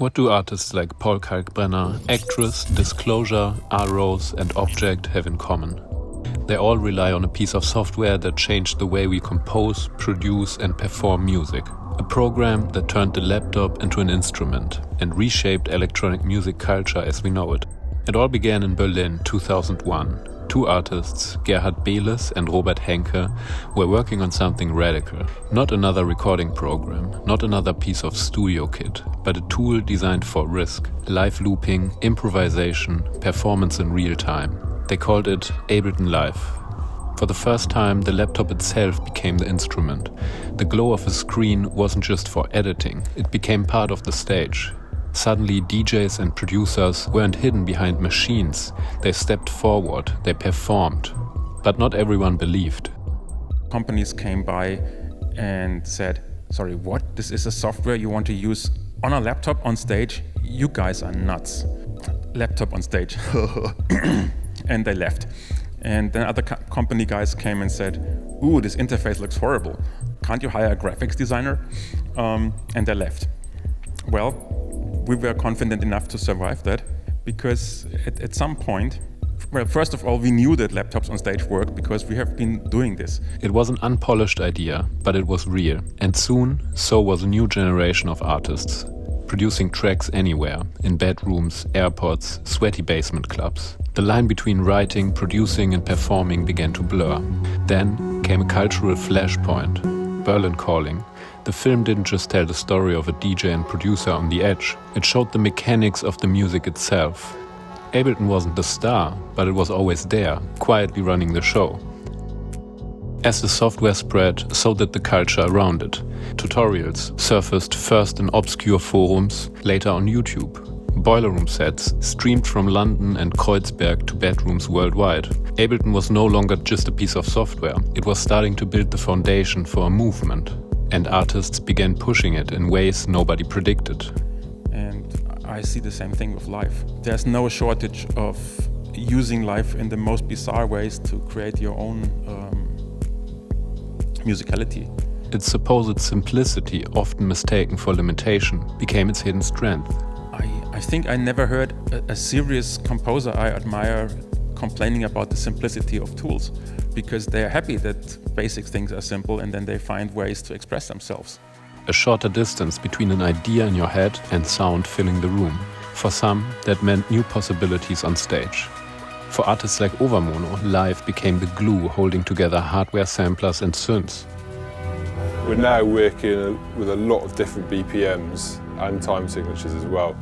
What do artists like Paul Kalkbrenner, Actress, Disclosure, Rrose and Object have in common? They all rely on a piece of software that changed the way we compose, produce and perform music. A program that turned the laptop into an instrument and reshaped electronic music culture as we know it. It all began in Berlin 2001. Two artists, Gerhard Behles and Henke, were working on something radical. Not another recording program, not another piece of studio kit, but a tool designed for risk, live looping, improvisation, performance in real time. They called it Ableton Live. For the first time, the laptop itself became the instrument. The glow of a screen wasn't just for editing, it became part of the stage. Suddenly, DJs and producers weren't hidden behind machines. They stepped forward, they performed. But not everyone believed. Companies came by and said, sorry, what? This is a software you want to use on a laptop on stage? You guys are nuts. Laptop on stage. And they left. And then other company guys came and said, ooh, this interface looks horrible. Can't you hire a graphics designer? And they left. Well, we were confident enough to survive that because at some point, well, first of all, we knew that laptops on stage work because we have been doing this. It was an unpolished idea, but it was real. And soon, so was a new generation of artists, producing tracks anywhere, in bedrooms, airports, sweaty basement clubs. The line between writing, producing and performing began to blur. Then came a cultural flashpoint, Berlin Calling. The film didn't just tell the story of a DJ and producer on the edge, it showed the mechanics of the music itself. Ableton wasn't the star, but it was always there, quietly running the show. As the software spread, so did the culture around it. Tutorials surfaced first in obscure forums, later on YouTube. Boiler room sets streamed from London and Kreuzberg to bedrooms worldwide. Ableton was no longer just a piece of software, it was starting to build the foundation for a movement. And artists began pushing it in ways nobody predicted. And I see the same thing with live. There's no shortage of using live in the most bizarre ways to create your own musicality. Its supposed simplicity, often mistaken for limitation, became its hidden strength. I think I never heard a serious composer I admire complaining about the simplicity of tools, because they're happy that basic things are simple and then they find ways to express themselves. A shorter distance between an idea in your head and sound filling the room. For some, that meant new possibilities on stage. For artists like Overmono, live became the glue holding together hardware samplers and synths. We're now working with a lot of different BPMs and time signatures as well.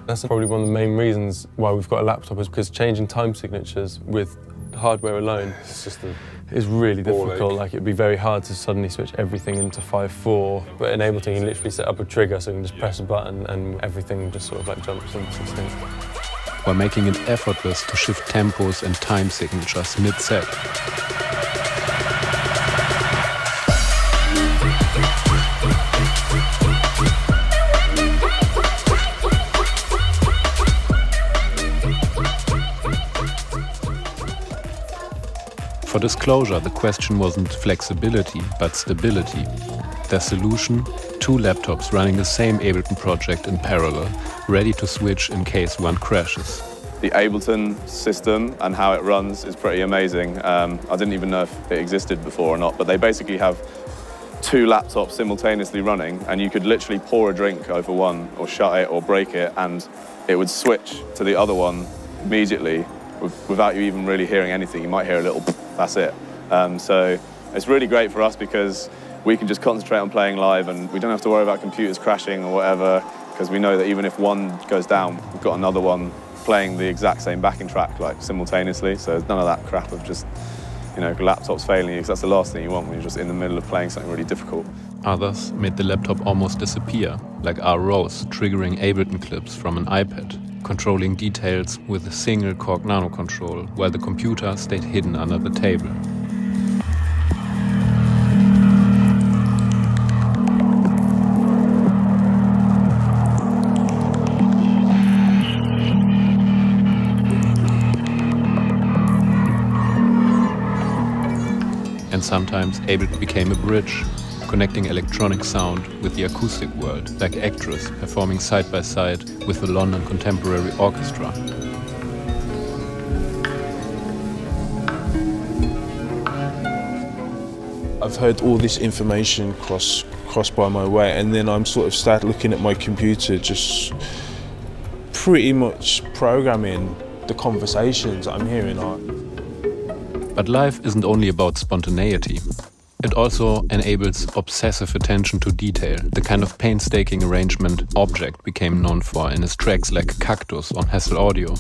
That's probably one of the main reasons why we've got a laptop, is because changing time signatures with hardware alone is really difficult. Like, it'd be very hard to suddenly switch everything into 5/4, but in Ableton you can literally set up a trigger, so you can just press a button and everything just sort of like jumps into sync. While making it effortless to shift tempos and time signatures mid-set. For Disclosure, the question wasn't flexibility, but stability. Their solution? 2 laptops running the same Ableton project in parallel, ready to switch in case one crashes. The Ableton system and how it runs is pretty amazing. I didn't even know if it existed before or not, but they basically have 2 laptops simultaneously running, and you could literally pour a drink over one or shut it or break it, and it would switch to the other one immediately without you even really hearing anything. You might hear a little, that's it. So it's really great for us because we can just concentrate on playing live and we don't have to worry about computers crashing or whatever, because we know that even if one goes down, we've got another one playing the exact same backing track, like, simultaneously. So there's none of that crap of just, laptops failing you, because that's the last thing you want when you're just in the middle of playing something really difficult. Others made the laptop almost disappear, like Rrose triggering Ableton clips from an iPad, controlling details with a single Korg Nano control, while the computer stayed hidden under the table. And sometimes Ableton became a bridge, connecting electronic sound with the acoustic world, like Actress performing side by side with the London Contemporary Orchestra. I've heard all this information cross by my way, and then I'm sort of start looking at my computer, just pretty much programming the conversations I'm hearing on. But life isn't only about spontaneity. It also enables obsessive attention to detail, the kind of painstaking arrangement Object became known for in his tracks like Cactus on Hassel Audio,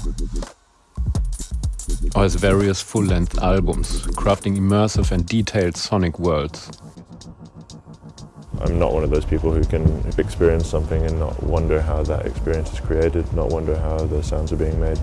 or his various full-length albums, crafting immersive and detailed sonic worlds. I'm not one of those people who can experience something and not wonder how that experience is created, not wonder how the sounds are being made.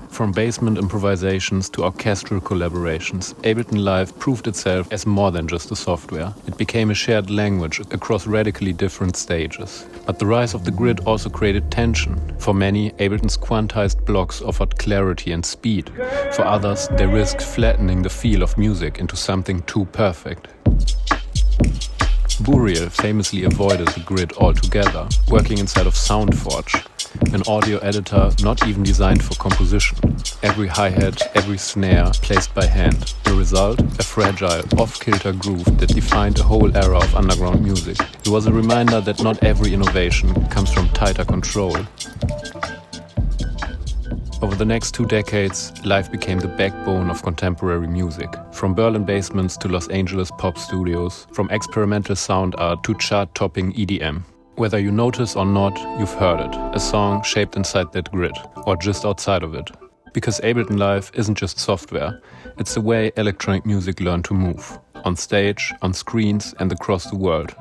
From basement improvisations to orchestral collaborations, Ableton Live proved itself as more than just a software. It became a shared language across radically different stages. But the rise of the grid also created tension. For many, Ableton's quantized blocks offered clarity and speed. For others, they risked flattening the feel of music into something too perfect. Burial famously avoided the grid altogether, working inside of SoundForge, an audio editor not even designed for composition. Every hi-hat, every snare placed by hand. The result? A fragile, off-kilter groove that defined a whole era of underground music. It was a reminder that not every innovation comes from tighter control. Over the next 2 decades, Live became the backbone of contemporary music. From Berlin basements to Los Angeles pop studios, from experimental sound art to chart-topping EDM. Whether you notice or not, you've heard it. A song shaped inside that grid, or just outside of it. Because Ableton Live isn't just software, it's the way electronic music learned to move. On stage, on screens, and across the world.